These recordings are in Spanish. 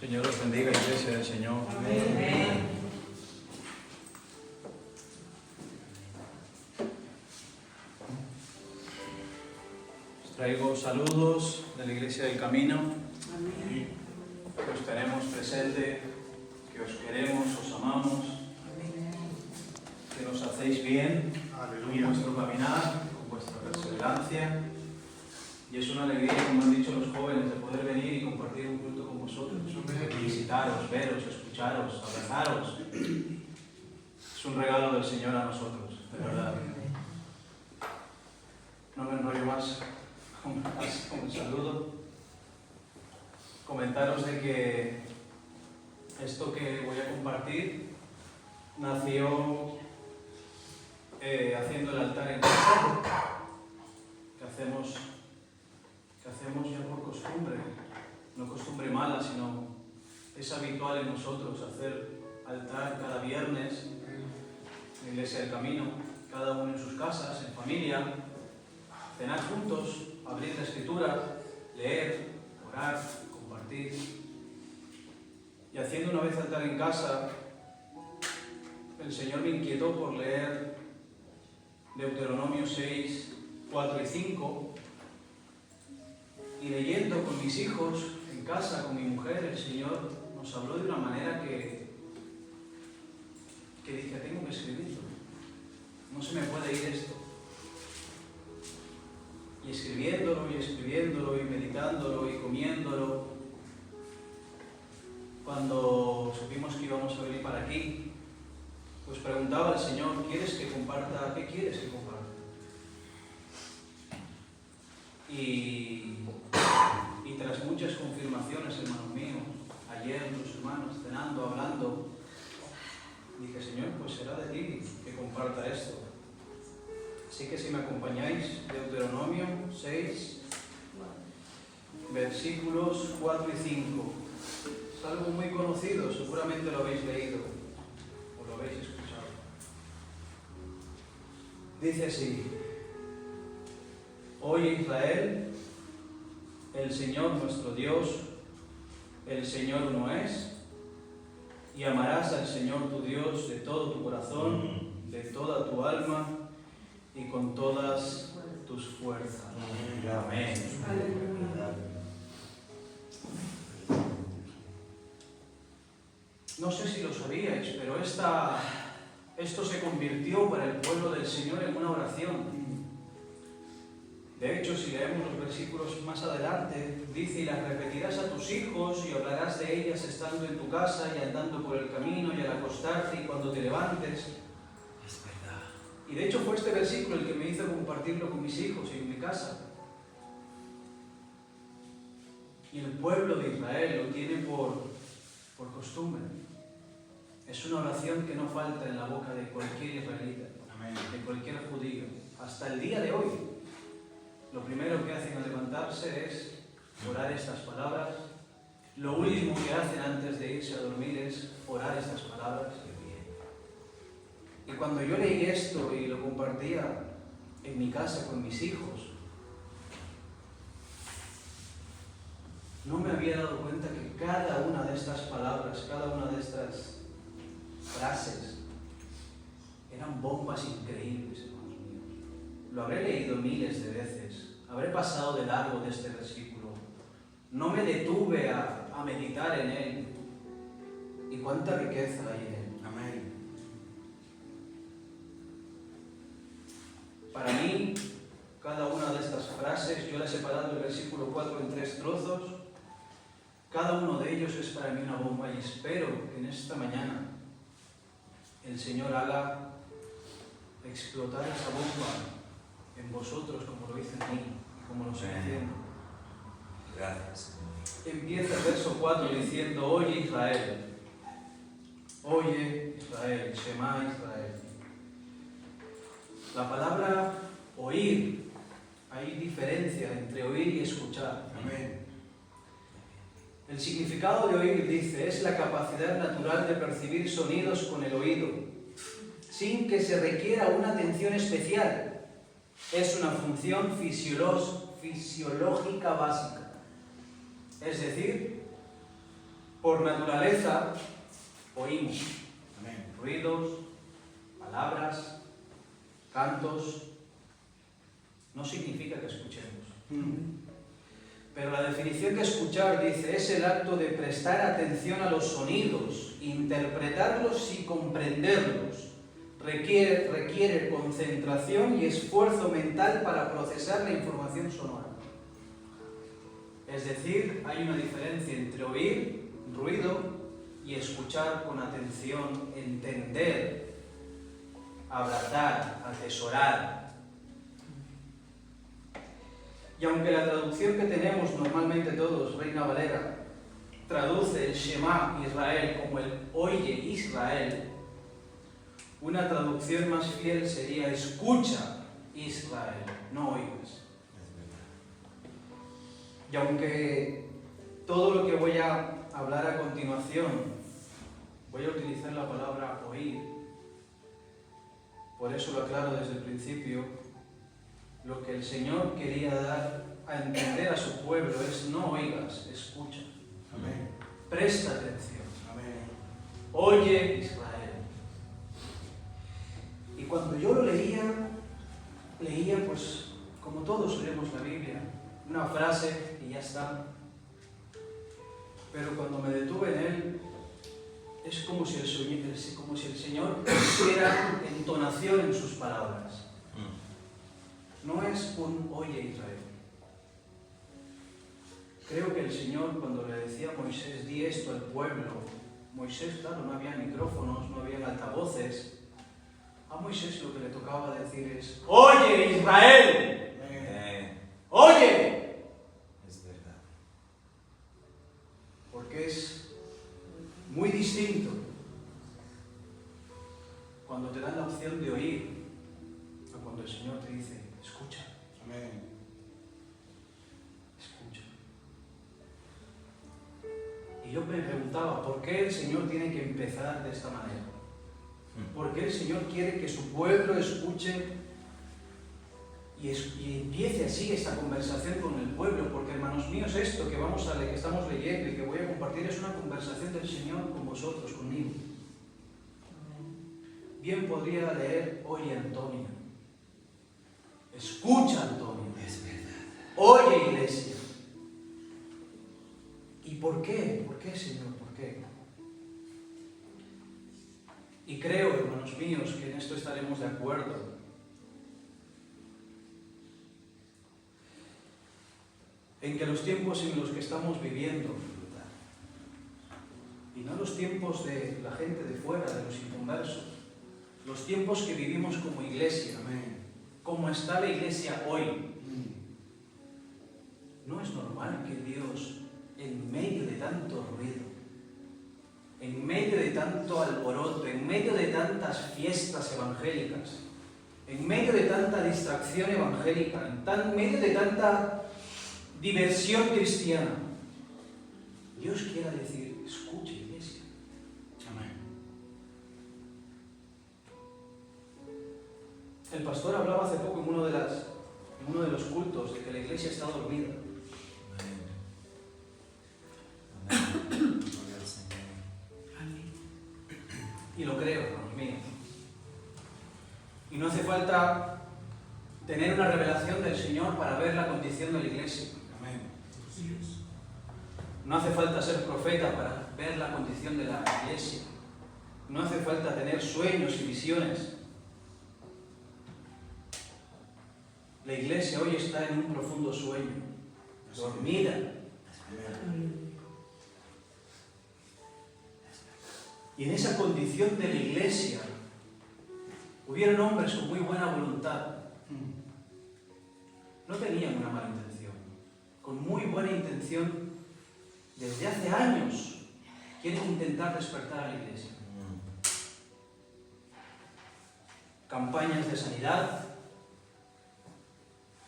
Señor os bendiga, Iglesia del Señor. Amén. Os traigo saludos de la Iglesia del Camino. Amén. Que os tenemos presente, que os queremos, os amamos, que nos hacéis bien en vuestro caminar, con vuestra perseverancia. Y es una alegría, como han dicho los jóvenes, de poder venir y compartir un culto con vosotros. Visitaros, veros, escucharos, abrazaros. Es un regalo del Señor a nosotros, de verdad. No me enrollo más con el saludo. Comentaros de que esto que voy a compartir nació haciendo el altar en casa, que hacemos ya por costumbre, no costumbre mala, sino es habitual en nosotros hacer altar cada viernes en la Iglesia del Camino, cada uno en sus casas, en familia, cenar juntos, abrir la Escritura, leer, orar, compartir. Y haciendo una vez altar en casa, el Señor me inquietó por leer Deuteronomio 6, 4 y 5, y leyendo con mis hijos en casa, con mi mujer, el Señor nos habló de una manera que dije, tengo que escribirlo, no se me puede ir esto. Y escribiéndolo y meditándolo y comiéndolo, cuando supimos que íbamos a venir para aquí, pues preguntaba al Señor, ¿quieres que comparta? ¿Qué quieres que comparta? Y tras muchas confirmaciones, hermanos míos, ayer los hermanos cenando, hablando, dije, Señor, pues será de ti que comparta esto. Así que si me acompañáis, Deuteronomio 6, versículos 4 y 5. Es algo muy conocido, seguramente lo habéis leído o lo habéis escuchado. Dice así: Oye Israel, el Señor nuestro Dios, el Señor uno es, y amarás al Señor tu Dios de todo tu corazón, de toda tu alma y con todas tus fuerzas. Amén. No sé si lo sabíais, pero esto se convirtió para el pueblo del Señor en una oración. De hecho, si leemos los versículos más adelante, dice, y las repetirás a tus hijos y hablarás de ellas estando en tu casa y andando por el camino y al acostarte y cuando te levantes. Es verdad. Y de hecho fue este versículo el que me hizo compartirlo con mis hijos y en mi casa. Y el pueblo de Israel lo tiene por costumbre. Es una oración que no falta en la boca de cualquier israelita, de cualquier judío. Hasta el día de hoy, lo primero que hacen al levantarse es orar estas palabras. Lo último que hacen antes de irse a dormir es orar estas palabras. Y cuando yo leí esto y lo compartía en mi casa con mis hijos, no me había dado cuenta que cada una de estas palabras, cada una de estas frases, eran bombas increíbles, hermanos míos. Lo habré leído miles de veces, habré pasado de largo de este versículo, no me detuve a meditar en él. Y cuánta riqueza hay en él. Amén. Para mí, cada una de estas frases, yo la he separado el versículo 4 en 3 trozos. Cada uno de ellos es para mí una bomba y espero que en esta mañana el Señor haga explotar esa bomba en vosotros como lo hizo en mí y como lo sigue haciendo. Gracias. Empieza el verso 4 diciendo, oye Israel, Shema Israel. La palabra oír, hay diferencia entre oír y escuchar. Amén. El significado de oír, dice, es la capacidad natural de percibir sonidos con el oído, sin que se requiera una atención especial. Es una función fisiológica básica. Es decir, Por naturaleza, oímos Amén. ruidos, palabras, cantos. No significa que escuchemos. Pero la definición de escuchar dice, es el acto de prestar atención a los sonidos, interpretarlos y comprenderlos. Requiere concentración y esfuerzo mental para procesar la información sonora. Es decir, hay una diferencia entre oír ruido y escuchar con atención, entender, abrazar, atesorar. Y aunque la traducción que tenemos normalmente todos, Reina Valera, traduce el Shema Israel como el Oye Israel, una traducción más fiel sería escucha Israel, no oigas. Y aunque todo lo que voy a hablar a continuación, voy a utilizar la palabra oír, por eso lo aclaro desde el principio, lo que el Señor quería dar a entender a su pueblo es no oigas, escucha. Amén. Presta atención. Amén. Oye Israel. Y cuando yo lo leía pues como todos leemos la Biblia, una frase y ya está. Pero cuando me detuve en él, es como si el Señor pusiera entonación en sus palabras. No es un oye Israel. Creo que el Señor, cuando le decía a Moisés, di esto al pueblo, Moisés, claro, no había micrófonos, no había altavoces. A Moisés lo que le tocaba decir es, ¡oye Israel! ¡Oye! Es verdad. Porque es muy distinto cuando te dan la opción de oír a cuando el Señor te dice, escucha. Amén. Escucha. Y yo me preguntaba, ¿por qué el Señor tiene que empezar de esta manera? ¿Por qué el Señor quiere que su pueblo escuche y empiece así esta conversación con el pueblo? Porque, hermanos míos, esto que estamos leyendo y que voy a compartir es una conversación del Señor con vosotros, conmigo. Bien podría leer, oye Antonio, escucha Antonio, Es verdad. oye iglesia. ¿Y por qué? ¿Por qué, Señor? ¿Por qué? Y creo, hermanos míos, que en esto estaremos de acuerdo. En que los tiempos en los que estamos viviendo, y no los tiempos de la gente de fuera, de los inconversos, los tiempos que vivimos como iglesia, como está la iglesia hoy, no es normal que Dios, en medio de tanto ruido, en medio de tanto alboroto, en medio de tantas fiestas evangélicas, en medio de tanta distracción evangélica, en medio de tanta diversión cristiana, Dios quiera decir, escucha iglesia. Amén. El pastor hablaba hace poco en uno de los cultos de que la iglesia está dormida. Amén. Gloria al Señor. Y lo creo, hermanos míos. Y no hace falta tener una revelación del Señor para ver la condición de la iglesia. Amén. No hace falta ser profeta para ver la condición de la iglesia. No hace falta tener sueños y visiones. La iglesia hoy está en un profundo sueño, dormida. Amén. Y en esa condición de la iglesia hubieron hombres con muy buena voluntad. No tenían una mala intención. Con muy buena intención, desde hace años, quieren intentar despertar a la iglesia. Campañas de sanidad.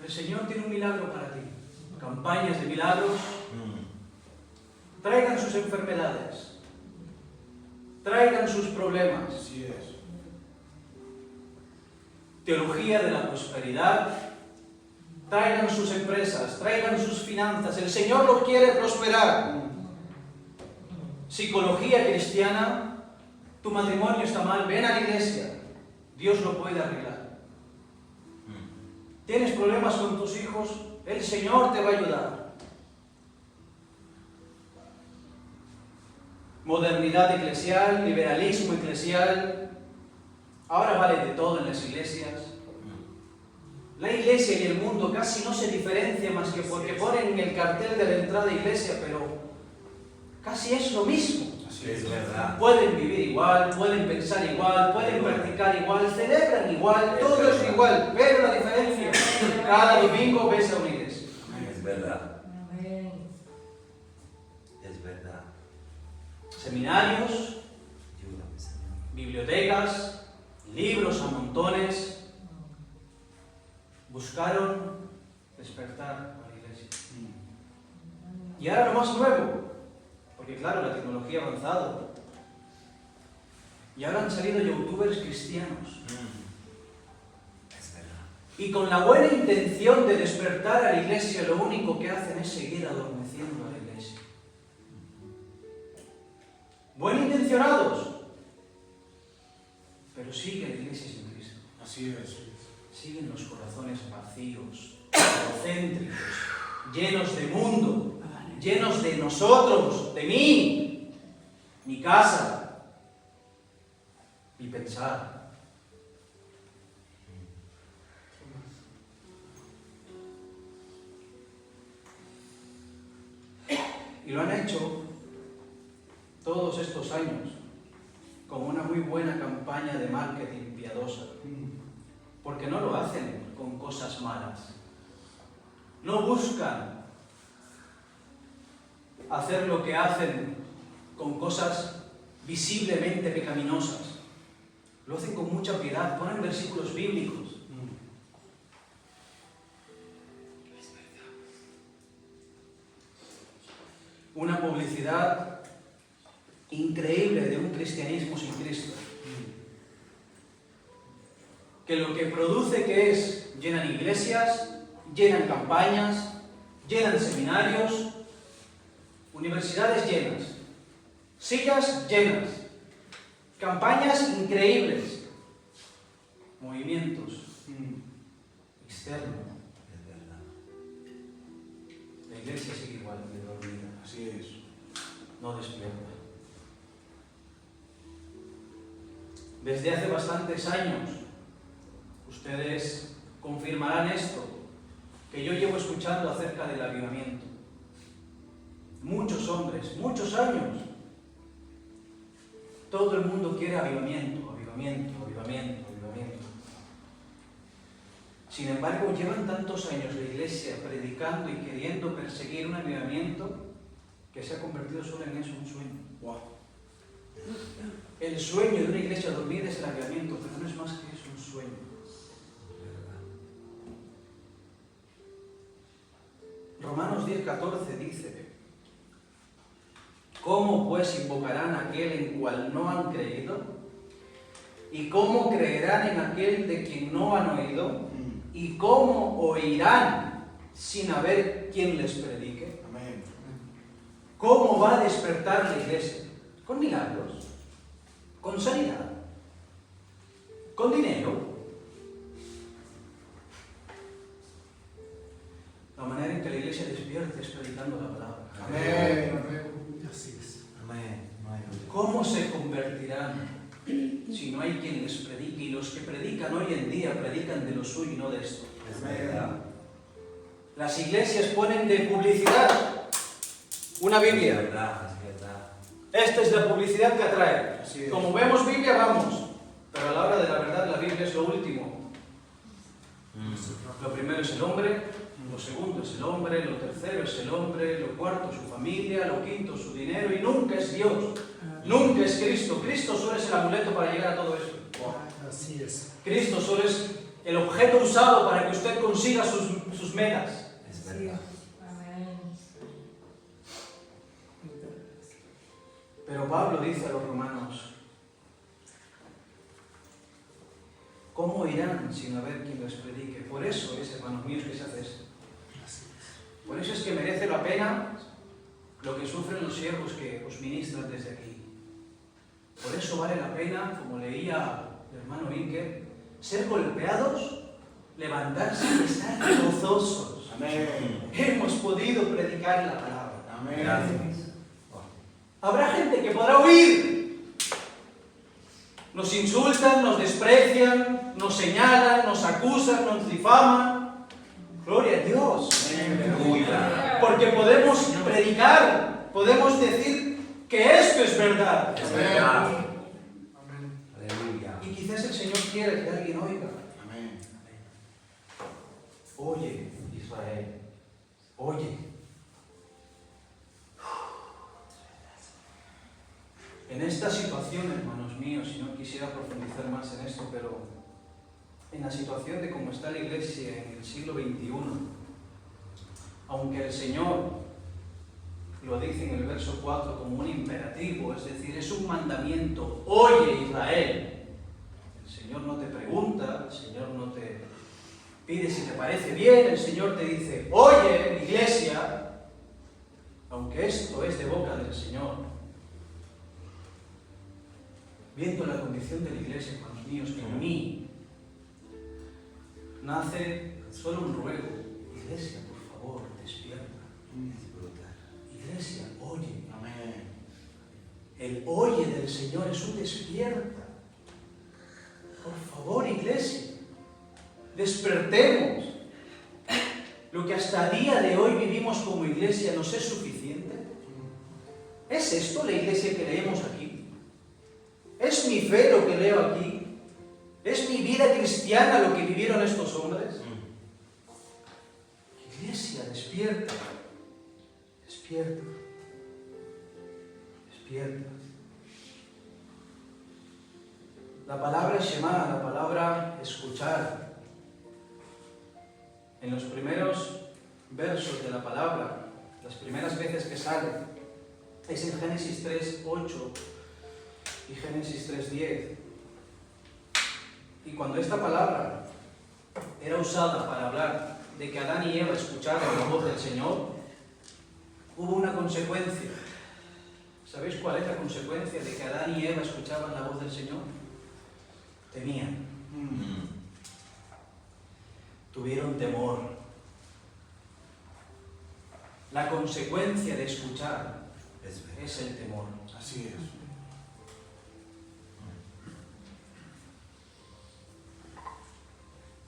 El Señor tiene un milagro para ti. Campañas de milagros. Traigan sus enfermedades. Traigan sus problemas. Así es. Teología de la prosperidad. Traigan sus empresas, traigan sus finanzas. El Señor los quiere prosperar. psicología cristiana, tu matrimonio está mal, ven a la iglesia. Dios lo puede arreglar. ¿Tienes problemas con tus hijos? El Señor te va a ayudar. Modernidad eclesial, liberalismo eclesial. Ahora vale de todo en las iglesias. La iglesia y el mundo casi no se diferencian más que porque ponen en el cartel de la entrada a iglesia, pero casi es lo mismo. Así es verdad. Pueden vivir igual, pueden pensar igual, pueden practicar igual, celebran igual, todo es igual, pero la diferencia, cada domingo ves a una iglesia. Es verdad. Amén. Es verdad. Seminarios, Ayúdame, Señor. bibliotecas, libros a montones, buscaron despertar a la iglesia. Y ahora lo más nuevo, porque claro, la tecnología ha avanzado, y ahora han salido youtubers cristianos, Es verdad. y con la buena intención de despertar a la iglesia, lo único que hacen es seguir adormeciendo a la iglesia. Buen intencionados, pero sigue la iglesia sin Cristo. Así es. Siguen los corazones vacíos, egocéntricos, llenos de mundo, llenos de nosotros, de mí, mi casa, mi pensar. Y lo han hecho todos estos años con una muy buena campaña de marketing piadosa. Porque no lo hacen con cosas malas. No buscan hacer lo que hacen con cosas visiblemente pecaminosas. Lo hacen con mucha piedad, ponen versículos bíblicos. Una publicidad increíble de un cristianismo sin Cristo. Que lo que produce que es, llenan iglesias, llenan campañas, llenan seminarios, universidades llenas, sillas llenas, campañas increíbles, movimientos externos. Es verdad. La iglesia sigue igual de dormida, Así es. no despierta. Desde hace bastantes años, ustedes confirmarán esto, que yo llevo escuchando acerca del avivamiento. Muchos hombres, muchos años. Todo el mundo quiere avivamiento, avivamiento, avivamiento, avivamiento. Sin embargo, llevan tantos años la iglesia predicando y queriendo perseguir un avivamiento que se ha convertido solo en eso, un sueño. Wow. El sueño de una iglesia dormida es el avivamiento, pero no es más que eso, un sueño. Romanos 10:14 dice: ¿cómo pues invocarán a aquel en cual no han creído? ¿Y cómo creerán en aquel de quien no han oído? ¿Y cómo oirán sin haber quien les predique? Amén. ¿Cómo va a despertar la iglesia? ¿Con milagros? ¿Con sanidad? ¿Con dinero? La manera en que la iglesia despierta es predicando la palabra. Amén. Así es. Amén. ¿Cómo se convertirán si no hay quien les predique? Y los que predican hoy en día predican de lo suyo y no de esto. Es verdad. Las iglesias ponen de publicidad una Es Biblia. verdad, es verdad. Esta es la publicidad que atrae. Así es. Como vemos Biblia, vamos. Pero a la hora de la verdad, la Biblia es lo último. Lo primero es el hombre, lo segundo es el hombre, lo tercero es el hombre, lo cuarto su familia, lo quinto su dinero, y nunca es Dios. Nunca es Cristo. Cristo solo es el amuleto para llegar a todo eso. Así es. Cristo solo es el objeto usado para que usted consiga sus metas. Es verdad. Amén. Pero Pablo dice a los romanos: ¿cómo irán sin haber quien les predique? Por eso es, hermanos míos, que se hace esto. Por eso es que merece la pena lo que sufren los siervos que os ministran desde aquí. Por eso vale la pena, como leía el hermano Inker, ser golpeados, levantarse y estar gozosos. Amén. Hemos podido predicar la palabra. Amén. Gracias. Habrá gente que podrá huir. Nos insultan, nos desprecian, nos señalan, nos acusan, nos difaman. Gloria a Dios. Aleluya. Porque podemos predicar, podemos decir que esto es verdad. Es verdad. Amén. Aleluya. Y quizás el Señor quiere que alguien oiga. Amén. Oye, Israel, oye. En esta situación, hermanos míos, y no quisiera profundizar más en esto, pero en la situación de cómo está la Iglesia en el siglo XXI, aunque el Señor lo dice en el verso 4 como un imperativo, es decir, es un mandamiento, oye Israel, el Señor no te pregunta, el Señor no te pide si te parece bien, el Señor te dice, oye Iglesia, aunque esto es de boca del Señor. Viendo la condición de la Iglesia, hermanos míos, que en mí nace solo un ruego. Iglesia, por favor, despierta. Iglesia, oye. Amén. El oye del Señor es un despierta. Por favor, Iglesia, despertemos. Lo que hasta el día de hoy vivimos como Iglesia nos es suficiente. ¿Es esto la Iglesia que leemos aquí? ¿Es mi fe lo que leo aquí? ¿Es mi vida cristiana lo que vivieron estos hombres? Iglesia, despierta. Despierta. Despierta. La palabra Shema, la palabra escuchar. En los primeros versos de la palabra, las primeras veces que sale, es en Génesis 3:8 y Génesis 3:10. Y cuando esta palabra era usada para hablar de que Adán y Eva escucharon la voz del Señor, hubo una consecuencia. ¿Sabéis cuál es la consecuencia de que Adán y Eva escuchaban la voz del Señor? Temían. Tuvieron temor. La consecuencia de escuchar es el temor. Así es.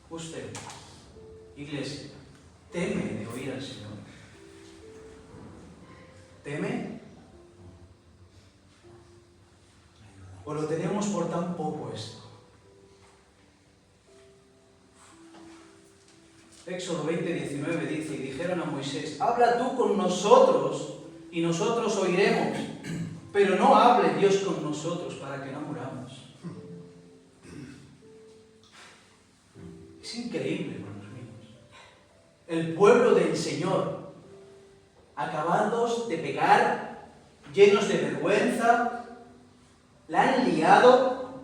Usted, Iglesia, teme de oír al Señor. ¿Teme? ¿O lo tenemos por tan poco esto? Éxodo 20:19 dice, y dijeron a Moisés, habla tú con nosotros y nosotros oiremos, pero no hable Dios con nosotros para que no muramos. Es increíble, hermanos míos. El pueblo del Señor, acabados de pecar, llenos de vergüenza, la han liado,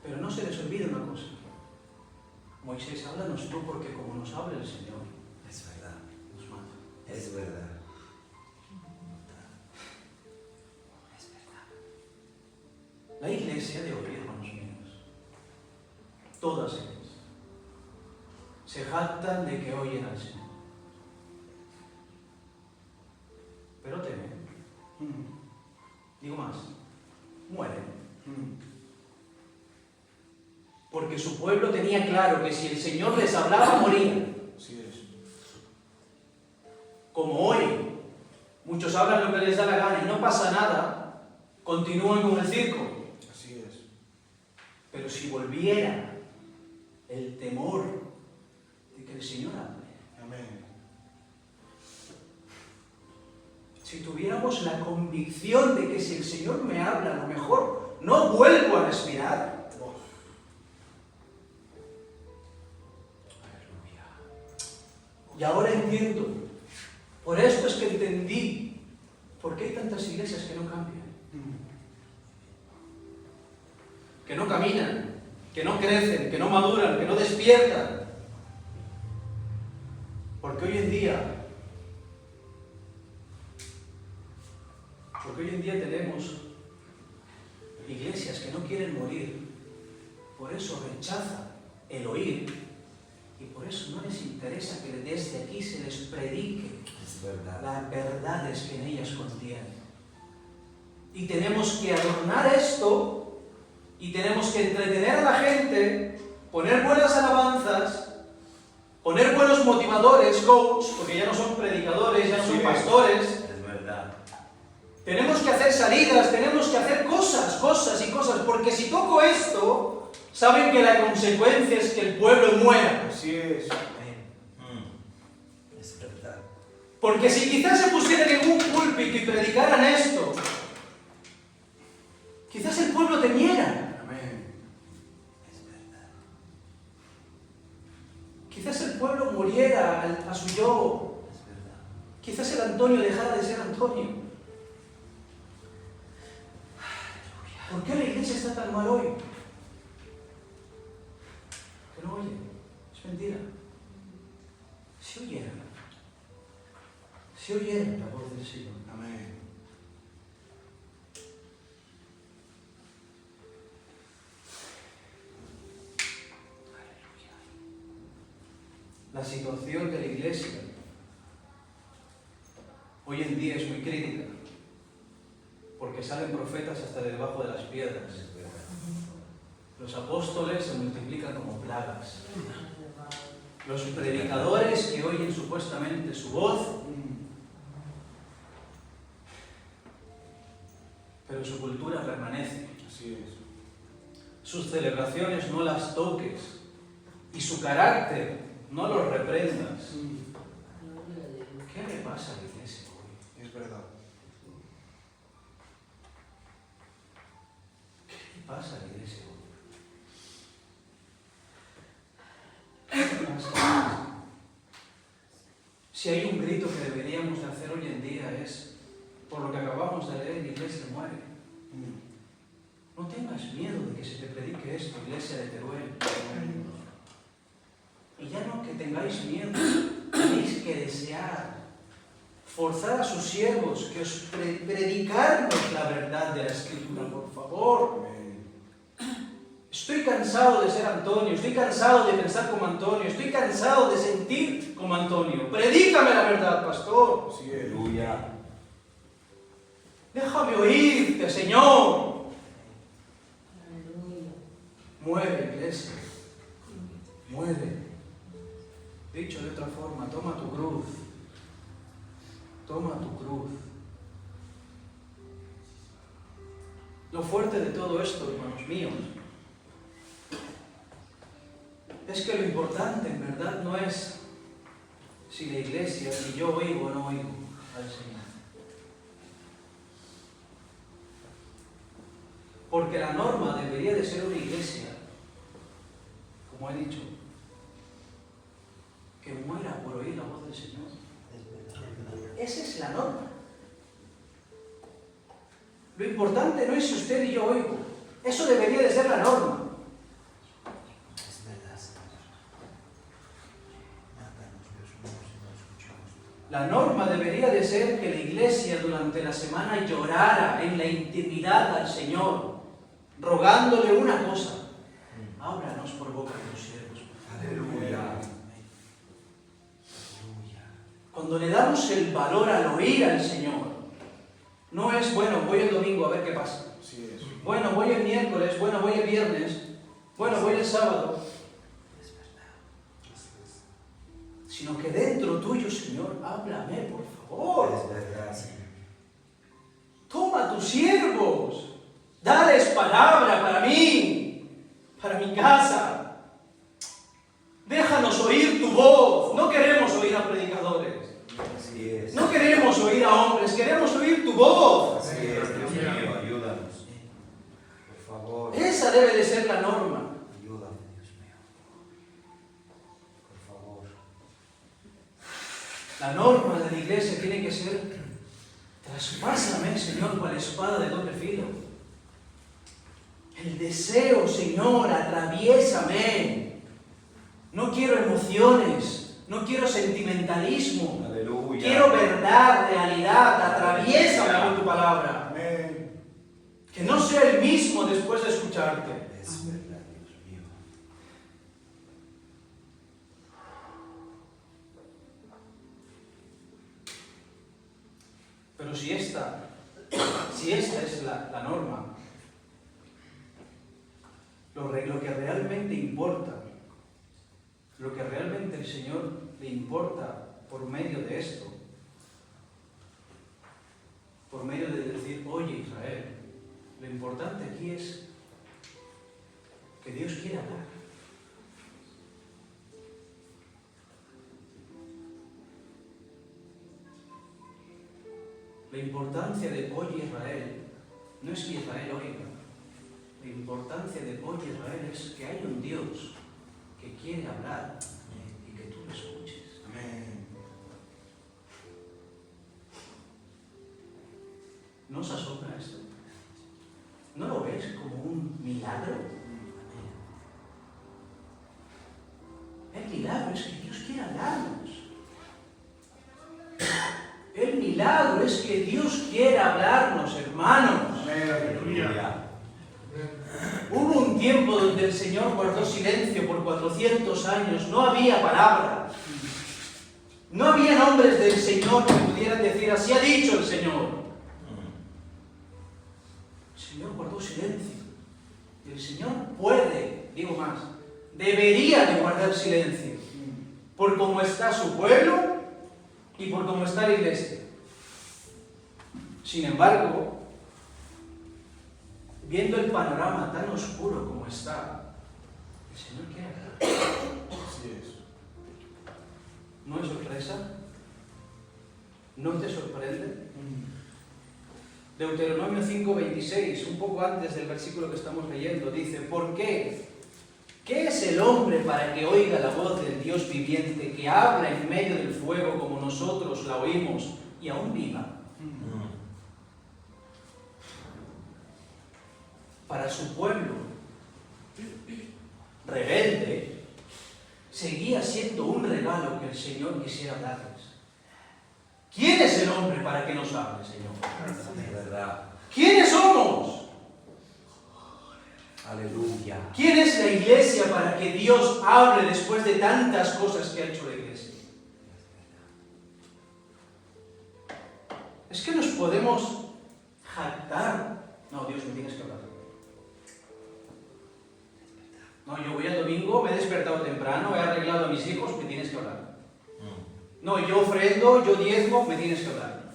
pero no se les olvida una cosa. Moisés, háblanos tú porque como nos habla el Señor, Es verdad. nos mata. Es verdad. La iglesia de hoy, hermanos míos, todas ellas, se jactan de que oyen al Señor. Pero temen. Digo más, mueren. Porque su pueblo tenía claro que si el Señor les hablaba, morían. Así es. Como hoy, muchos hablan lo que les da la gana y no pasa nada, continúan con el circo. Así es. Pero si volviera el temor de que el Señor hable, Amén. si tuviéramos la convicción de que si el Señor me habla, a lo mejor no vuelvo a respirar. Y ahora entiendo. Por esto es que entendí por qué hay tantas iglesias que no cambian, que no caminan, que no crecen, que no maduran, que no despiertan. Porque hoy en día Porque hoy en día tenemos iglesias que no quieren morir, por eso rechazan el oír y por eso no les interesa que desde aquí se les predique Es verdad. las verdades que en ellas contienen. Y tenemos que adornar esto y tenemos que entretener a la gente, poner buenas alabanzas, poner buenos motivadores, coach, porque ya no son predicadores, ya no son pastores. Es verdad. Tenemos que hacer salidas, tenemos que hacer cosas, porque si toco esto, saben que la consecuencia es que el pueblo muera. Así es. Es verdad. Porque si quizás se pusieran en un púlpito y predicaran esto, quizás el pueblo temiera. Amén. Es verdad. Quizás el pueblo muriera a su yo. Es verdad. Quizás el Antonio dejara de ser Antonio. ¿Por qué la iglesia está tan mal hoy? Que no oye. Es mentira. Si oyeran la voz del Señor. Amén. La situación de la iglesia hoy en día es muy crítica, porque salen profetas hasta debajo de las piedras. Es verdad. Los apóstoles se multiplican como plagas. Los predicadores que oyen supuestamente su voz, pero su cultura permanece. Así es. Sus celebraciones no las toques y su carácter no lo reprendas. ¿Qué le pasa a la iglesia hoy? Es verdad. ¿Qué le pasa a la iglesia hoy? ¿Qué le pasa a la iglesia? Si hay un grito que deberíamos de hacer hoy en día es, por lo que acabamos de leer, la iglesia muere. No tengas miedo de que se te predique esto, iglesia de Teruel. Y ya no que tengáis miedo, tenéis que desear, forzar a sus siervos que os predicarnos la verdad de la Escritura, por favor. Amén. Estoy cansado de ser Antonio, estoy cansado de pensar como Antonio, estoy cansado de sentir como Antonio. Predícame la verdad, pastor. Así es. Aleluya. Déjame oírte, Señor. Muere, iglesia. Muere. Dicho de otra forma, toma tu cruz. Toma tu cruz. Lo fuerte de todo esto, hermanos míos, es que lo importante en verdad no es si la iglesia, si yo oigo o no oigo al Señor. Porque la norma debería de ser una iglesia, como he dicho, que muera por oír la voz del Señor. Esa es la norma. Lo importante no es si usted y yo oigo. Eso debería de ser la norma. Es verdad, Señor. Mátanos, Dios mío, si no escuchamos. La norma debería de ser que la iglesia durante la semana llorara en la intimidad al Señor, rogándole una cosa: háblanos por boca de tus siervos. Aleluya. Cuando le damos el valor al oír al Señor, no es, bueno, voy el domingo a ver qué pasa. Así es. Bueno, voy el miércoles, bueno, voy el viernes, bueno, voy el sábado. Es verdad. Así es. Sino que dentro tuyo, Señor, háblame, por favor. Es verdad, Señor. Toma a tus siervos, dales palabra para mí, para mi casa. Déjanos oír tu voz. No queremos oír a predicadores. Así es. No queremos oír a hombres, queremos oír tu voz. Así es, Dios mío, ayúdanos. Por favor. Esa debe de ser la norma. Ayúdame, Dios mío. Por favor. La norma de la iglesia tiene que ser: traspásame, Señor, cual espada de doble filo. El deseo, Señor, atraviésame. No quiero emociones, no quiero sentimentalismo. Aleluya. Quiero verdad, realidad, atraviesa con tu palabra. Amén. Que no sea el mismo después de escucharte. Es verdad, Dios mío. Pero si esta es la norma, lo que realmente importa, lo que realmente el Señor le importa por medio de esto, por medio de decir, oye Israel, lo importante aquí es que Dios quiere hablar. La importancia de oye Israel no es que Israel oiga. La importancia de oye Israel es que hay un Dios que quiere hablar y que tú lo escuches. Amén. ¿No os asombra esto? ¿No lo ves como un milagro? El milagro es que Dios quiere hablarnos. El milagro es que Dios quiere hablarnos, hermanos. Amén. Aleluya. Hubo un tiempo donde el Señor guardó silencio por 400 años. No había palabra. No había hombres del Señor que pudieran decir, así ha dicho el Señor. El Señor guardó silencio. Y el Señor puede, digo más, debería de guardar silencio. Por cómo está su pueblo y por cómo está la iglesia. Sin embargo, viendo el panorama tan oscuro como está, el Señor quiere hablar. Así es. ¿No es sorpresa? ¿No te sorprende? Deuteronomio 5:26, un poco antes del versículo que estamos leyendo, dice, ¿por qué? ¿Qué es el hombre para que oiga la voz del Dios viviente que habla en medio del fuego como nosotros la oímos y aún viva? Para su pueblo rebelde, seguía siendo un regalo que el Señor quisiera darles. ¿Quién es el hombre para que nos hable, Señor? Es verdad. ¿Quiénes somos? Aleluya. ¿Quién es la iglesia para que Dios hable después de tantas cosas que ha hecho la iglesia? Es que nos podemos jactar. No, Dios, me tienes que hablar. No, yo voy al domingo, me he despertado temprano, he arreglado a mis hijos, me tienes que hablar. No, yo ofrendo, yo diezmo, me tienes que hablar.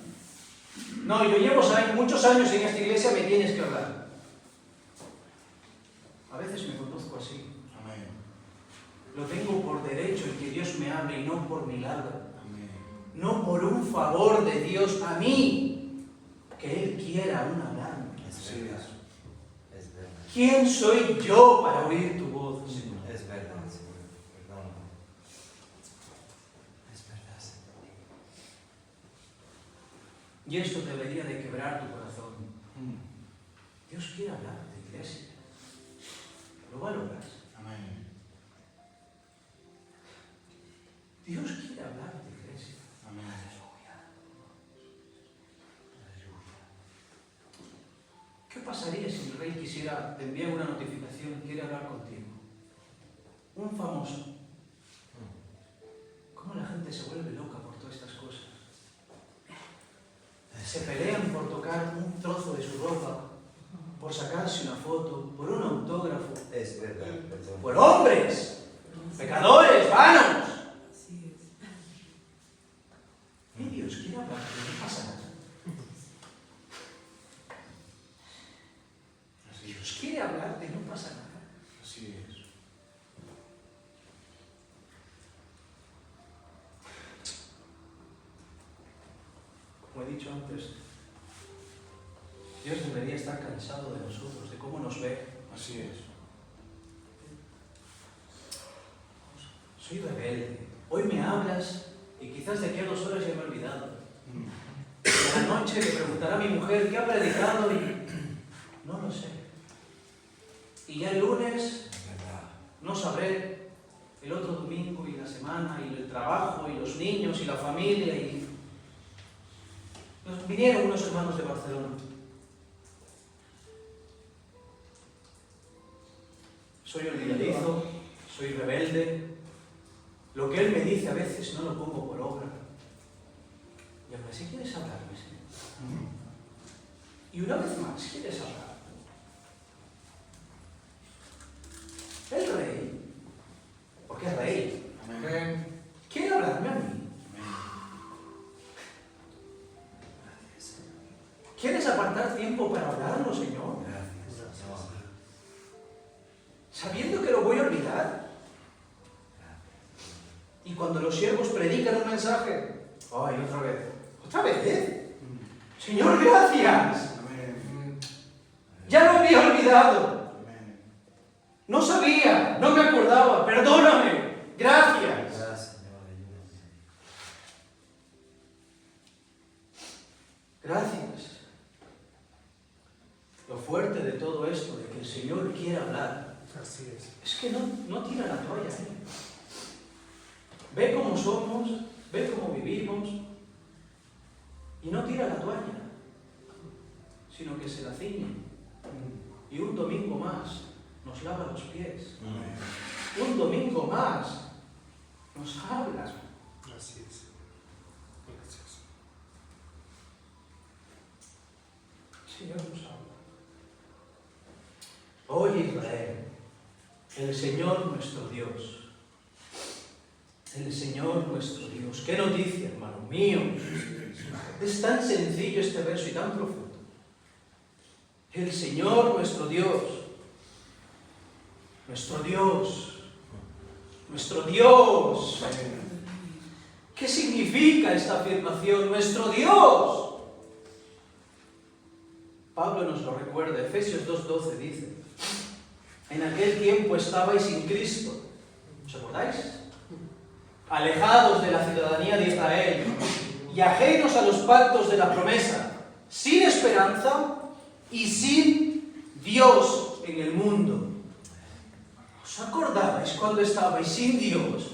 No, yo llevo muchos años en esta iglesia, me tienes que hablar. A veces me conozco así. Amén. Lo tengo por derecho el que Dios me hable y no por milagro. Amén. No por un favor de Dios a mí, que Él quiera aún hablarme. Así es. Es verdad. ¿Quién soy yo para oír tu voz, Señor? Es verdad, Señor. Perdón. Es verdad, Señor. Y esto debería de quebrar tu corazón. Dios quiere hablarte, iglesia. ¿Lo valoras? Amén. Dios quiere hablarte, iglesia. Amén. ¿Qué pasaría si el rey quisiera, te enviar una notificación, quiere hablar contigo? Un famoso. ¿Cómo la gente se vuelve loca por todas estas cosas? Se pelean por tocar un trozo de su ropa, por sacarse una foto, por un autógrafo, Es verdad, perdón. por hombres, pecadores, vanos. Y Dios quiere hablar, no pasa nada. Así es. Dios quiere hablarte, no pasa nada. Así es. Como he dicho antes, Dios debería estar cansado de nosotros, de cómo nos ve. Así es. Soy rebelde. Hoy me hablas y quizás de aquí a 2 horas ya me he olvidado. Y a la noche le preguntará a mi mujer qué ha predicado y no lo sé. Y ya el lunes Es verdad. no sabré, el otro domingo y la semana y el trabajo y los niños y la familia y vinieron unos hermanos de Barcelona. Soy olvidadizo, soy rebelde. Lo que él me dice a veces no lo pongo por obra. Y aún así quieres hablarme, Señor. Y una vez más, quieres hablar. El rey, porque es rey, Amén. quiere hablarme a mí. ¿Quieres apartar tiempo para hablarlo, Señor? Sabiendo que lo voy a olvidar. Y cuando los siervos predican un mensaje, ¡ay, otra vez! ¿Otra vez? Señor, gracias. Amén. Ya lo había olvidado. Amén. No sabía, no me acordaba. Perdóname. Gracias. Gracias. Lo fuerte de todo esto, de que el Señor quiere hablar, Así es. es que no tira la toalla. Ve cómo somos, ve cómo vivimos, y no tira la toalla, sino que se la ciñe. Y un domingo más nos lava los pies. Amén. Un domingo más nos habla. Así es. Gracias. Señor nos habla. Oye Israel, el Señor nuestro Dios. El Señor nuestro Dios. ¡Qué noticia, hermano mío! Es tan sencillo este verso y tan profundo. El Señor nuestro Dios. Nuestro Dios. Nuestro Dios. ¿Qué significa esta afirmación? Nuestro Dios. Pablo nos lo recuerda. Efesios 2:12 dice: en aquel tiempo estabais sin Cristo. ¿Os acordáis? Alejados de la ciudadanía de Israel y ajenos a los pactos de la promesa, sin esperanza y sin Dios en el mundo. ¿Os acordabais cuando estabais sin Dios?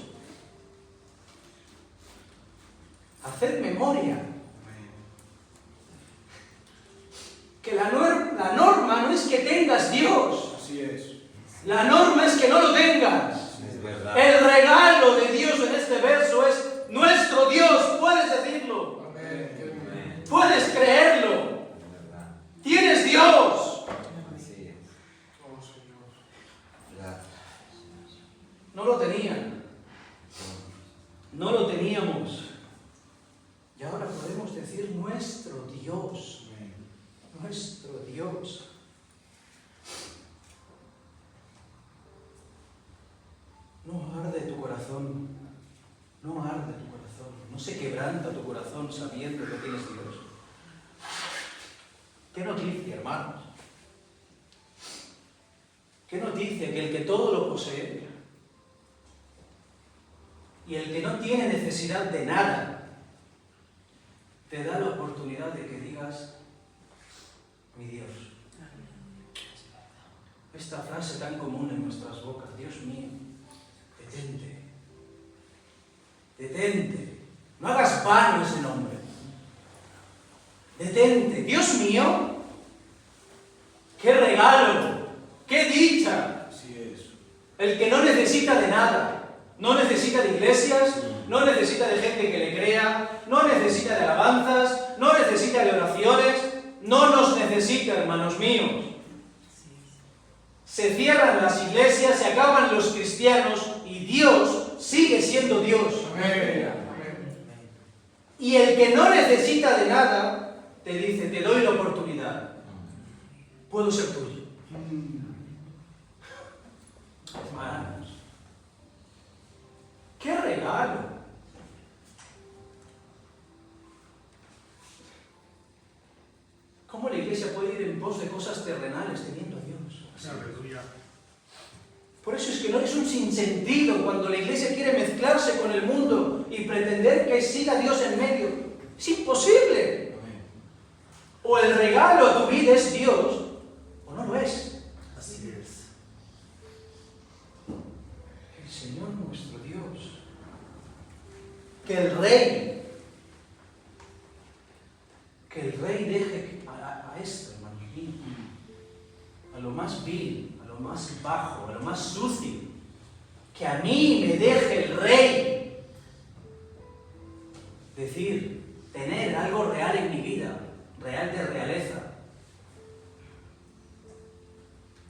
Haced memoria. Que la norma no es que tengas Dios. Así es. La norma es que no lo tengas. Es verdad. El regalo de Dios en este verso es nuestro Dios. Puedes decirlo. Amén. Puedes creerlo. Tienes Dios. Así es. Oh, Señor. No lo tenían. No lo teníamos. Y ahora podemos decir nuestro Dios. Amén. Nuestro Dios. No arde tu corazón. No arde tu corazón. No se quebranta tu corazón sabiendo que tienes Dios. ¿Qué noticia, hermanos? ¿Qué noticia que el que todo lo posee y el que no tiene necesidad de nada te da la oportunidad de que digas: mi Dios? Esta frase tan común en nuestras bocas: Dios mío, detente, detente, no hagas vano ese nombre, detente. Dios mío, qué regalo, qué dicha, Así es. el que no necesita de nada, no necesita de iglesias, no necesita de gente que le crea, no necesita de alabanzas, no necesita de oraciones, no nos necesita, hermanos míos. Se cierran las iglesias, se acaban los cristianos y Dios sigue siendo Dios. Amén. Amén. Y el que no necesita de nada, te dice: te doy la oportunidad. Puedo ser tuyo. Hermanos, ¡qué regalo! ¿Cómo la iglesia puede ir en pos de cosas terrenales teniendo a Dios? Aleluya. Por eso es que no es un sinsentido cuando la iglesia quiere mezclarse con el mundo y pretender que siga Dios en medio. Es imposible. Amén. O el regalo a tu vida es Dios, o no lo es. Así es. El Señor nuestro Dios, que el Rey a mí me deje el Rey. Decir, tener algo real en mi vida, real de realeza.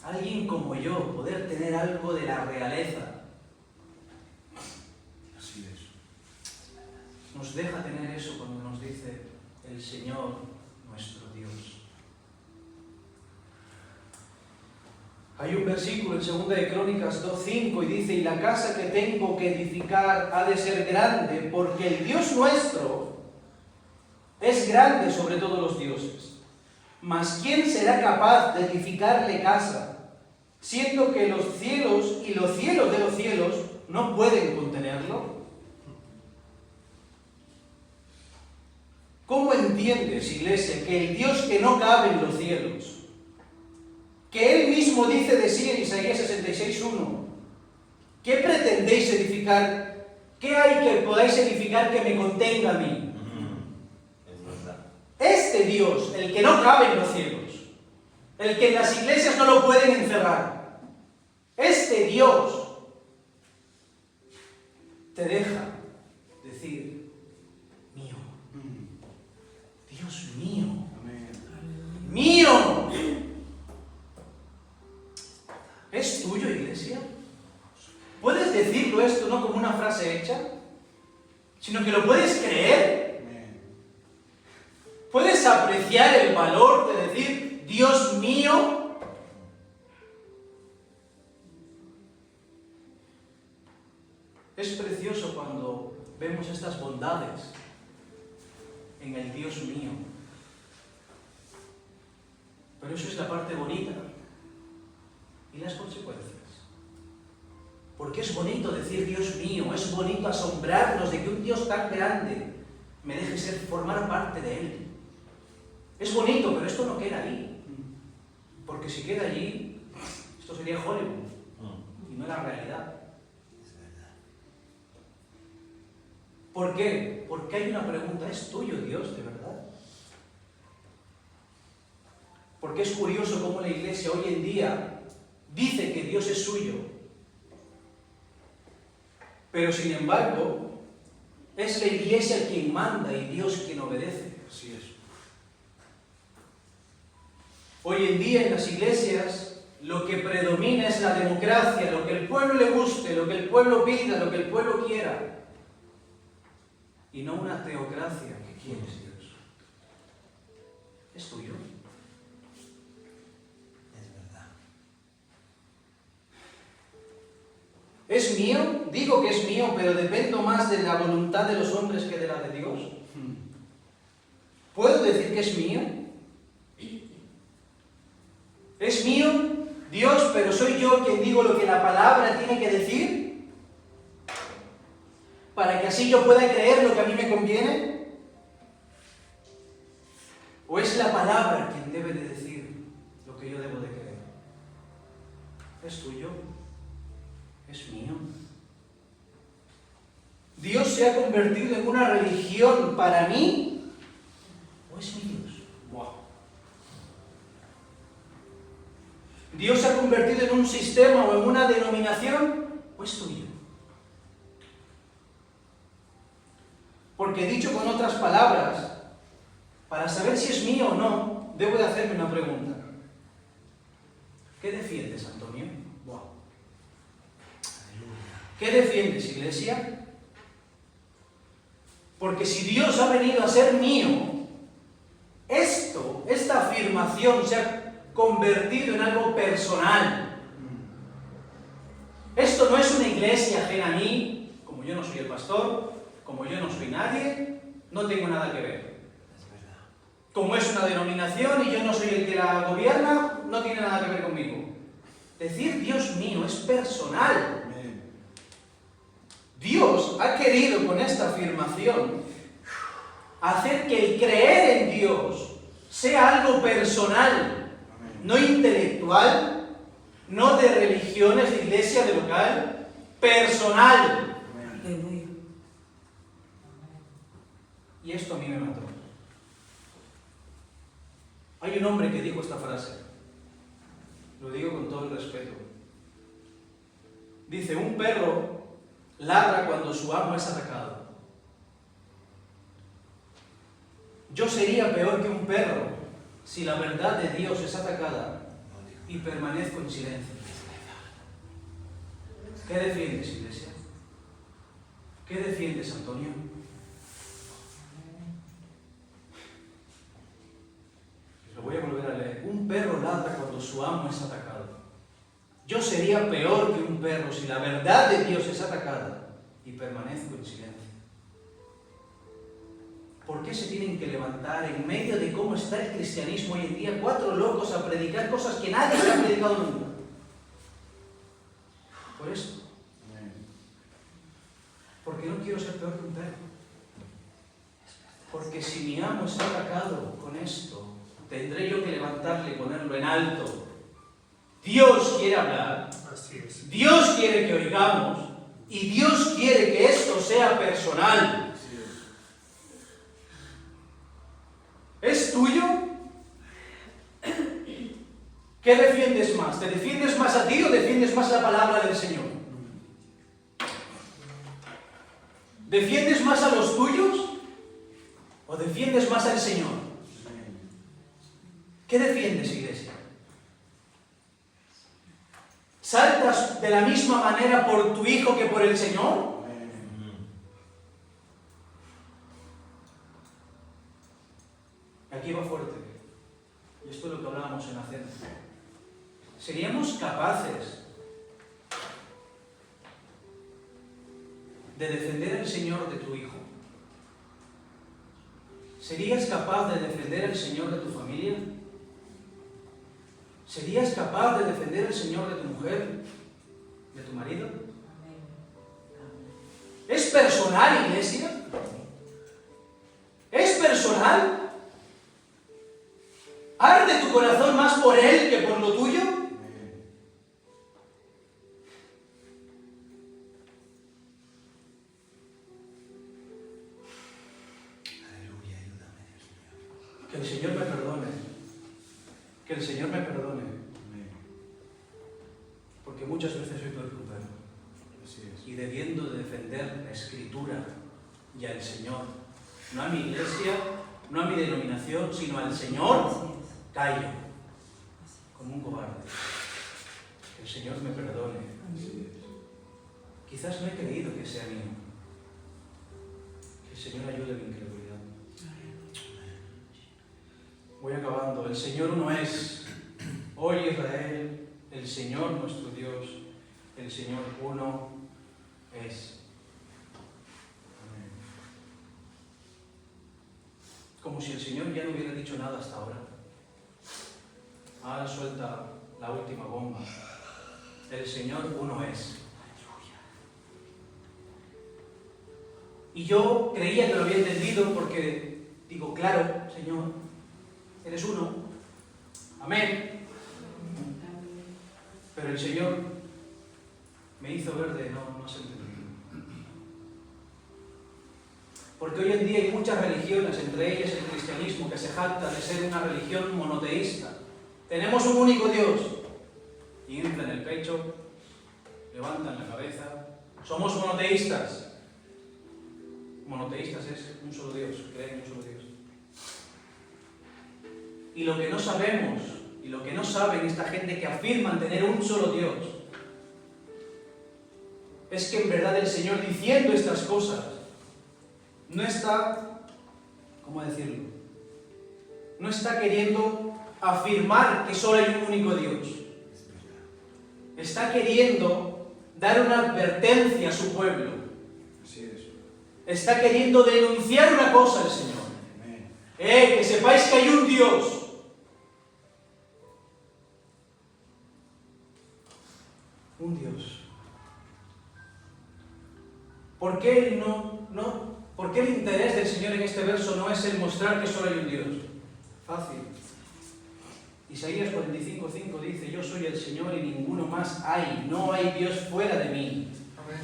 Alguien como yo, poder tener algo de la realeza. Así es. Nos deja tener eso cuando nos dice el Señor nuestro Dios. Hay un versículo en 2 de Crónicas 2:5 y dice: y la casa que tengo que edificar ha de ser grande, porque el Dios nuestro es grande sobre todos los dioses. Mas ¿quién será capaz de edificarle casa, siendo que los cielos y los cielos de los cielos no pueden contenerlo? ¿Cómo entiendes, iglesia, que el Dios que no cabe en los cielos, que Él mismo dice de sí en Isaías 66:1, ¿qué pretendéis edificar? ¿Qué hay que podáis edificar que me contenga a mí? Es verdad. Este Dios, el que no cabe en los cielos, el que en las iglesias no lo pueden encerrar, este Dios te deja decir, mío, Dios mío, Amén. mío. ¿Es tuyo, iglesia? ¿Puedes decirlo esto no como una frase hecha, sino que lo puedes creer? Amén. ¿Puedes apreciar el valor de decir, Dios mío? Es precioso cuando vemos estas bondades en el Dios mío. Pero eso es la parte bonita. ¿Y las consecuencias? Porque es bonito decir Dios mío, es bonito asombrarnos de que un Dios tan grande me deje formar parte de Él. Es bonito, pero esto no queda ahí. Porque si queda allí, esto sería Hollywood y no la realidad. Es verdad. ¿Por qué? Porque hay una pregunta, ¿es tuyo Dios de verdad? Porque es curioso cómo la iglesia hoy en día dice que Dios es suyo, pero sin embargo es la iglesia quien manda y Dios quien obedece. Así es. Hoy en día en las iglesias lo que predomina es la democracia, lo que el pueblo le guste, lo que el pueblo pida, lo que el pueblo quiera, y no una teocracia. ¿Qué quieres, Dios? ¿Es tuyo? ¿Es mío? Digo que es mío, pero dependo más de la voluntad de los hombres que de la de Dios. ¿Puedo decir que es mío? ¿Es mío, Dios, pero soy yo quien digo lo que la palabra tiene que decir? ¿Para que así yo pueda creer lo que a mí me conviene? ¿O es la palabra quien debe de decir lo que yo debo de creer? ¿Es tuyo? ¿Es mío? ¿Dios se ha convertido en una religión para mí? ¿O es mi Dios? Wow. ¿Dios se ha convertido en un sistema o en una denominación? ¿O es tuyo? Porque dicho con otras palabras, para saber si es mío o no, debo de hacerme una pregunta. ¿Qué defiendes, Antonio? Wow. ¿Qué defiendes, iglesia? Porque si Dios ha venido a ser mío, esta afirmación se ha convertido en algo personal. Esto no es una iglesia ajena a mí, como yo no soy el pastor, como yo no soy nadie, no tengo nada que ver. Es verdad. Como es una denominación y yo no soy el que la gobierna, no tiene nada que ver conmigo. Decir Dios mío es personal. Amén. Dios ha querido con esta afirmación hacer que el creer en Dios sea algo personal, no intelectual, no de religiones, de iglesia, de local, personal. Amén. Y esto a mí me mató. Hay un hombre que dijo esta frase, lo digo con todo el respeto. Dice, un perro ladra cuando su amo es atacado. Yo sería peor que un perro si la verdad de Dios es atacada y permanezco en silencio. ¿Qué defiendes, iglesia? ¿Qué defiendes, Antonio? Lo voy a volver a leer. Un perro ladra cuando su amo es atacado. Yo sería peor que un perro si la verdad de Dios es atacada y permanezco en silencio. ¿Por qué se tienen que levantar en medio de cómo está el cristianismo hoy en día 4 locos a predicar cosas que nadie se ha predicado nunca? Por eso. Porque no quiero ser peor que un perro. Porque si mi amo está atacado con esto, tendré yo que levantarle y ponerlo en alto. Dios quiere hablar. Así es. Dios quiere que oigamos. Y Dios quiere que esto sea personal. ¿Es tuyo? ¿Qué defiendes más? ¿Te defiendes más a ti o defiendes más la palabra del Señor? ¿Defiendes más a los tuyos o defiendes más al Señor? ¿Qué defiendes, iglesia? ¿Saltas de la misma manera por tu hijo que por el Señor? Aquí va fuerte. Y esto es lo que hablábamos en la cena. ¿Seríamos capaces de defender al Señor de tu hijo? ¿Serías capaz de defender al Señor de tu familia? ¿Serías capaz de defender al Señor de tu mujer? ¿De tu marido? ¿Es personal, iglesia? ¿Es personal? ¿Arde tu corazón más por Él que por lo tuyo? Aleluya, ayúdame, Dios mío. Que el Señor me perdone. Que el Señor me perdone. Porque muchas veces soy peor que un perro. Así es. Y debiendo de defender la Escritura y al Señor, no a mi iglesia, no a mi denominación, sino al Señor, callo, como un cobarde. Que el Señor me perdone. Quizás no he creído que sea mío. Que el Señor ayude a mi incredulidad. Voy acabando. El Señor uno es. Oye, Israel, el Señor nuestro Dios, el Señor uno es. Amén. Como si el Señor ya no hubiera dicho nada hasta ahora. Ahora suelta la última bomba. El Señor uno es. Y yo creía que lo había entendido porque digo, claro, Señor, eres uno. Amén. Pero el Señor me hizo ver de no has entendido. Porque hoy en día hay muchas religiones, entre ellas el cristianismo, que se jacta de ser una religión monoteísta. Tenemos un único Dios. Y inflan el pecho, levantan la cabeza. Somos monoteístas. Monoteístas es un solo Dios, creen en un solo Dios. Y lo que no sabemos, y lo que no saben esta gente que afirman tener un solo Dios, es que en verdad el Señor diciendo estas cosas no está, ¿cómo decirlo? No está queriendo afirmar que solo hay un único Dios. Está queriendo dar una advertencia a su pueblo. Así es. Está queriendo denunciar una cosa al Señor. Amén. Que sepáis que hay un Dios. Un Dios. ¿Por qué ¿por qué el interés del Señor en este verso no es el mostrar que solo hay un Dios? Fácil. Isaías 45:5 dice, yo soy el Señor y ninguno más hay, no hay Dios fuera de mí. Amén.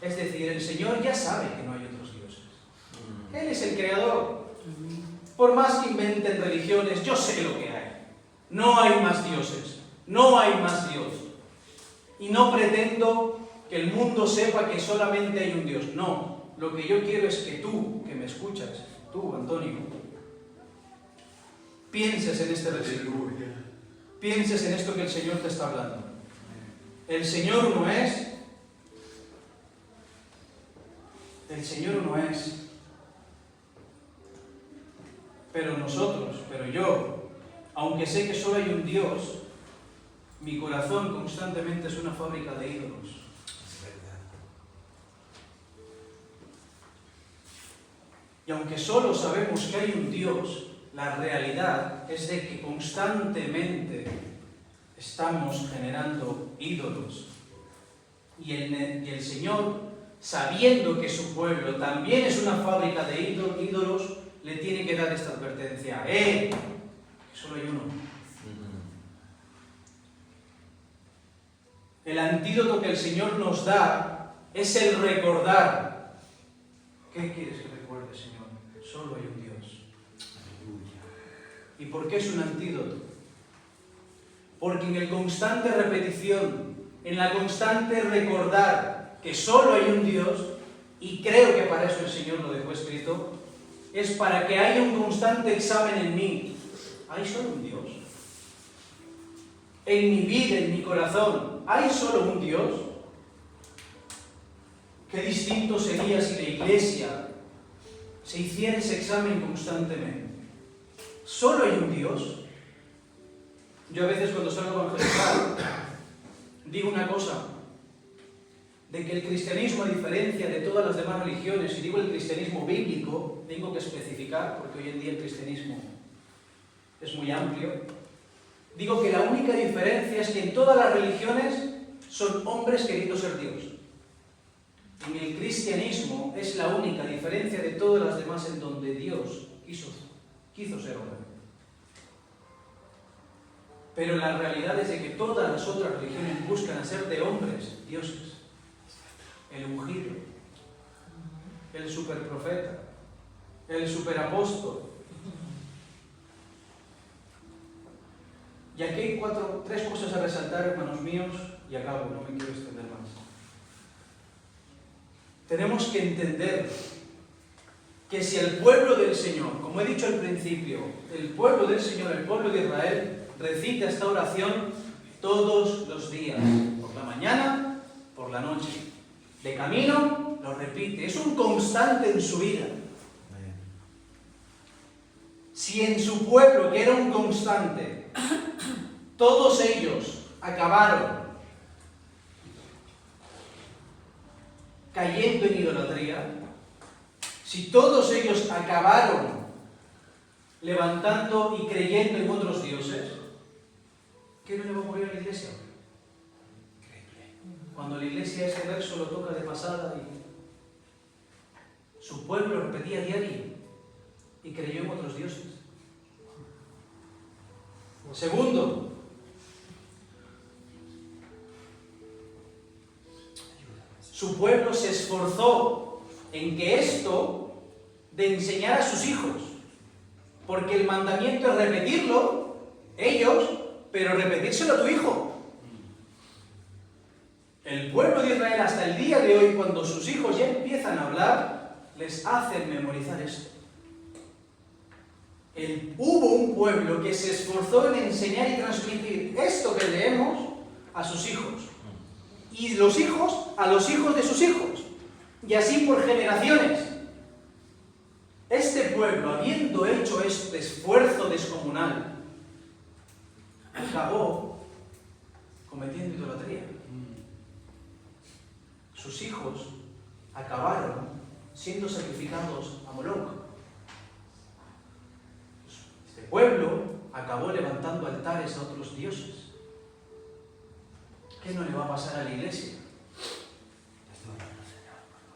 Es decir, el Señor ya sabe que no hay otros dioses. Él es el creador. Por más que inventen religiones, yo sé lo que hay. No hay más dioses. No hay más Dios. Y no pretendo que el mundo sepa que solamente hay un Dios. No, lo que yo quiero es que tú, que me escuchas, tú, Antonio, pienses en este versículo. Pienses en esto que el Señor te está hablando. El Señor uno es. El Señor uno es. Pero nosotros, pero yo, aunque sé que solo hay un Dios, mi corazón constantemente es una fábrica de ídolos. Es verdad. Y aunque solo sabemos que hay un Dios, la realidad es de que constantemente estamos generando ídolos. Y el Señor, sabiendo que su pueblo también es una fábrica de ídolos, le tiene que dar esta advertencia. Que solo hay uno. El antídoto que el Señor nos da es el recordar. ¿Qué quieres que recuerde, Señor? Solo hay un Dios. Aleluya. ¿Y por qué es un antídoto? Porque en el constante repetición, en la constante recordar que solo hay un Dios, y creo que para eso el Señor lo dejó escrito, es para que haya un constante examen en mí. ¿Hay solo un Dios? En mi vida, en mi corazón, ¿hay solo un Dios? Qué distinto sería si la Iglesia se hiciera ese examen constantemente. ¿Solo hay un Dios? Yo a veces cuando salgo a evangelizar digo una cosa, de que el cristianismo, a diferencia de todas las demás religiones, y digo el cristianismo bíblico, tengo que especificar, porque hoy en día el cristianismo es muy amplio, digo que la única diferencia es que en todas las religiones son hombres queriendo ser Dios. En el cristianismo es la única diferencia de todas las demás en donde Dios quiso ser hombre. Pero la realidad es de que todas las otras religiones buscan hacer de hombres dioses. El ungido, el superprofeta, el superapóstol. Y aquí hay tres cosas a resaltar, hermanos míos, y acabo, no me quiero extender más. Tenemos que entender que si el pueblo del Señor, como he dicho al principio, el pueblo del Señor, el pueblo de Israel, recita esta oración todos los días, por la mañana, por la noche. De camino, lo repite, es un constante en su vida. Si en su pueblo, que era un constante, todos ellos acabaron cayendo en idolatría, si todos ellos acabaron levantando y creyendo en otros dioses, ¿qué no le va a ocurrir a la iglesia? Cuando la iglesia ese verso lo toca de pasada y su pueblo repetía a diario y creyó en otros dioses. Segundo, su pueblo se esforzó en que esto de enseñar a sus hijos, porque el mandamiento es repetirlo, ellos, pero repetírselo a tu hijo. El pueblo de Israel hasta el día de hoy, cuando sus hijos ya empiezan a hablar, les hacen memorizar esto. Hubo un pueblo que se esforzó en enseñar y transmitir esto que leemos a sus hijos. Y los hijos a los hijos de sus hijos. Y así por generaciones. Este pueblo, habiendo hecho este esfuerzo descomunal, acabó cometiendo idolatría. Sus hijos acabaron siendo sacrificados a Moloch. Este pueblo acabó levantando altares a otros dioses. ¿Qué no le va a pasar a la iglesia?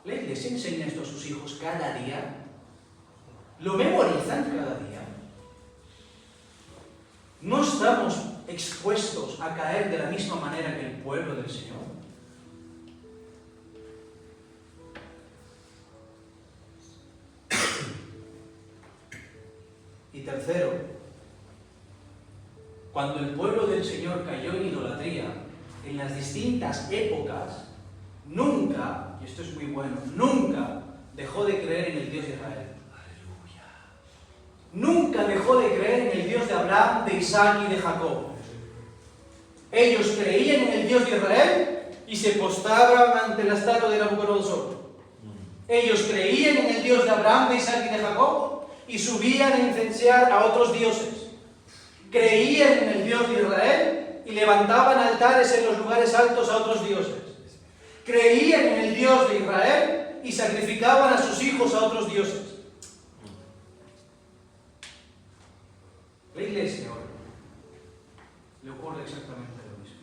La iglesia enseña esto a sus hijos cada día. Lo memorizan cada día. No estamos expuestos a caer de la misma manera que el pueblo del Señor. Y tercero, cuando el pueblo del Señor cayó en idolatría, en las distintas épocas, nunca, y esto es muy bueno, nunca dejó de creer en el Dios de Israel. Nunca dejó de creer en el Dios de Abraham, de Isaac y de Jacob. Ellos creían en el Dios de Israel y se postraban ante la estatua de Nabucodonosor. Ellos creían en el Dios de Abraham, de Isaac y de Jacob y subían a incendiar a otros dioses. Creían en el Dios de Israel y levantaban altares en los lugares altos a otros dioses. Creían en el Dios de Israel y sacrificaban a sus hijos a otros dioses. La iglesia ahora le ocurre exactamente lo mismo.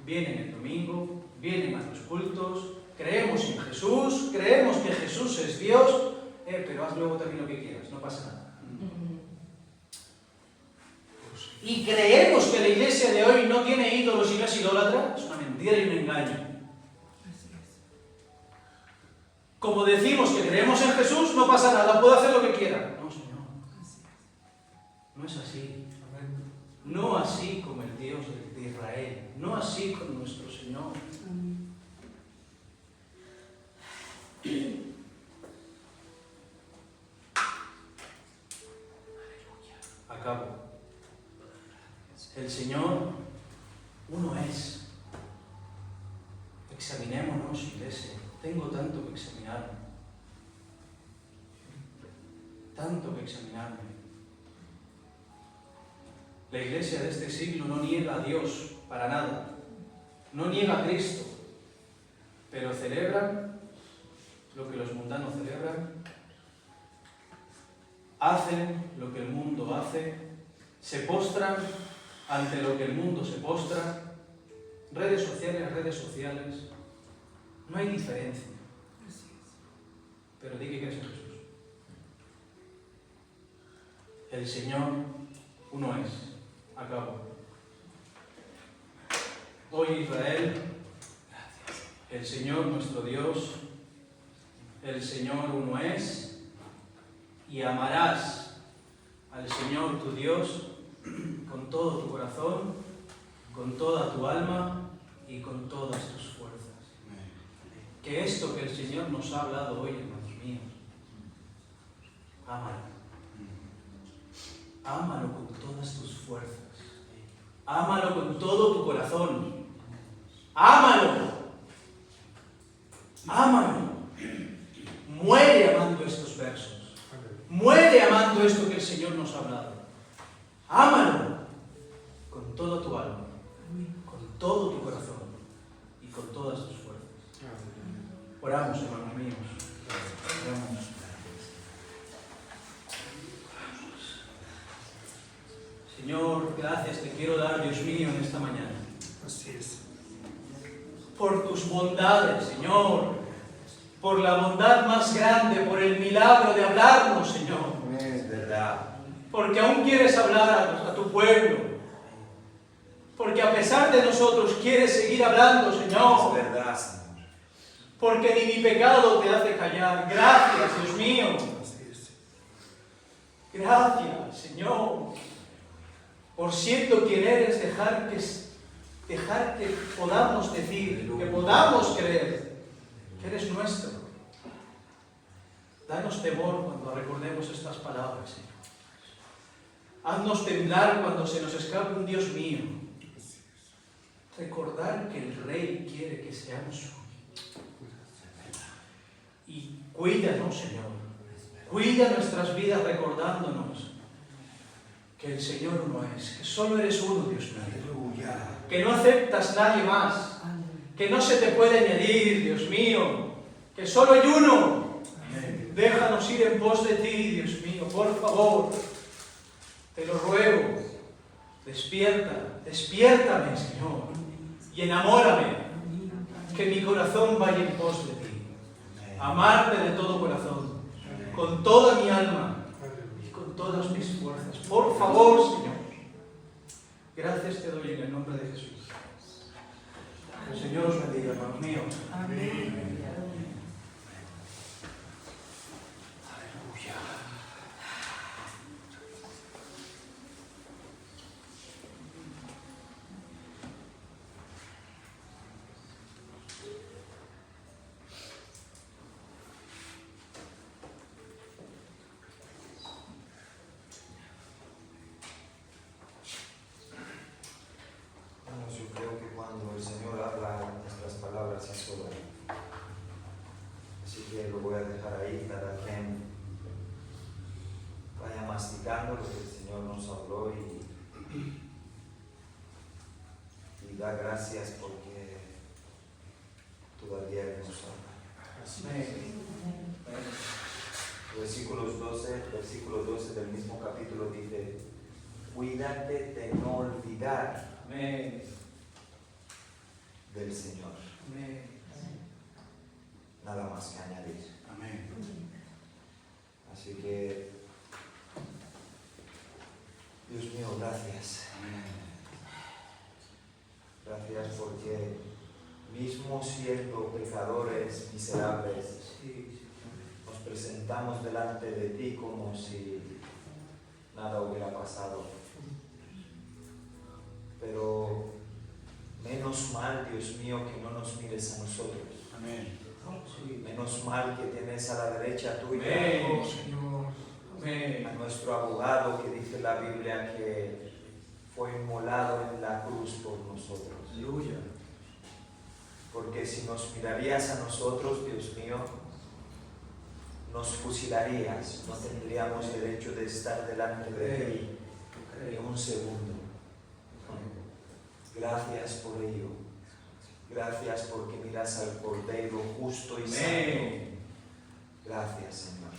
Vienen el domingo, vienen a los cultos, creemos en Jesús, creemos que Jesús es Dios, pero haz luego también lo que quieras, no pasa nada. Y creemos que la iglesia de hoy no tiene ídolos y no es idólatra, es una mentira y un engaño. Como decimos que creemos en Jesús, no pasa nada, puedo hacer lo que quiera. No, Señor. No es así. No así como el Dios de Israel. No así como nuestro Señor. Acabo. El Señor uno es. Examinémonos, iglesia. Tengo tanto que examinarme. Tanto que examinarme. La iglesia de este siglo no niega a Dios para nada. No niega a Cristo. Pero celebran lo que los mundanos celebran. Hacen lo que el mundo hace. Se postran ante lo que el mundo se postra. Redes sociales. No hay diferencia. Pero di que crees en Jesús. El Señor uno es. Acabo. Hoy Israel, el Señor nuestro Dios, el Señor uno es, y amarás al Señor tu Dios con todo tu corazón, con toda tu alma y con todas tus fuerzas. Que esto que el Señor nos ha hablado hoy, hermanos míos, ámalo. Ámalo con todas tus fuerzas. Ámalo con todo tu corazón. Ámalo. Ámalo. Muere amando estos versos. Muere amando esto que el Señor nos ha hablado. Ámalo con toda tu alma, con todo tu corazón y con todas tus fuerzas. Oramos, hermanos míos. Oramos. Señor, gracias te quiero dar, Dios mío, en esta mañana. Así es. Por tus bondades, Señor. Por la bondad más grande, por el milagro de hablarnos, Señor. Es verdad. Porque aún quieres hablar a tu pueblo. Porque a pesar de nosotros quieres seguir hablando, Señor. Es verdad, Señor. Porque ni mi pecado te hace callar. Gracias, Dios mío. Así es. Gracias, Señor. Por siendo quien eres, dejar que podamos decir, que podamos creer que eres nuestro. Danos temor cuando recordemos estas palabras, Señor. Haznos temblar cuando se nos escape un Dios mío. Recordar que el Rey quiere que seamos suyos. Y cuídanos, Señor. Cuida nuestras vidas recordándonos que el Señor uno es, que solo eres uno, Dios mío. Aleluya. Que no aceptas nadie más, que no se te puede añadir, Dios mío, que solo hay uno. Déjanos ir en pos de ti, Dios mío, por favor, te lo ruego. Despiértame, Señor, y enamórame, que mi corazón vaya en pos de ti. Amarte de todo corazón, con toda mi alma y con todas mis fuerzas. Por favor, Señor. Gracias te doy en el nombre de Jesús. Que el Señor os bendiga, hermanos míos. Amén. Así que lo voy a dejar ahí, cada quien vaya masticando lo que el Señor nos habló y da gracias porque todavía Él nos ama. Versículo 12 del mismo capítulo dice: cuídate de no olvidar del Señor. Nada más que añadir. Amén. Así que, Dios mío, gracias. Gracias porque mismo siendo pecadores miserables, nos presentamos delante de ti como si nada hubiera pasado. Pero menos mal, Dios mío, que no nos mires a nosotros. Amén. Menos mal que tienes a la derecha tuya Amén. Señor. a nuestro abogado, que dice la Biblia que fue inmolado en la cruz por nosotros. Aleluya. Porque si nos mirarías a nosotros, Dios mío, nos fusilarías, no tendríamos derecho de estar delante de ti ni un segundo. Gracias por ello. Gracias porque miras al Cordero justo y santo. Gracias, Señor.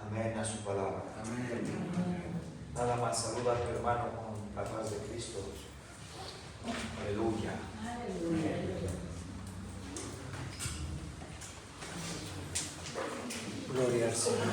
Amén a su palabra. Amén. Nada más, saluda a tu hermano con la paz de Cristo. Aleluya. Gloria al Señor.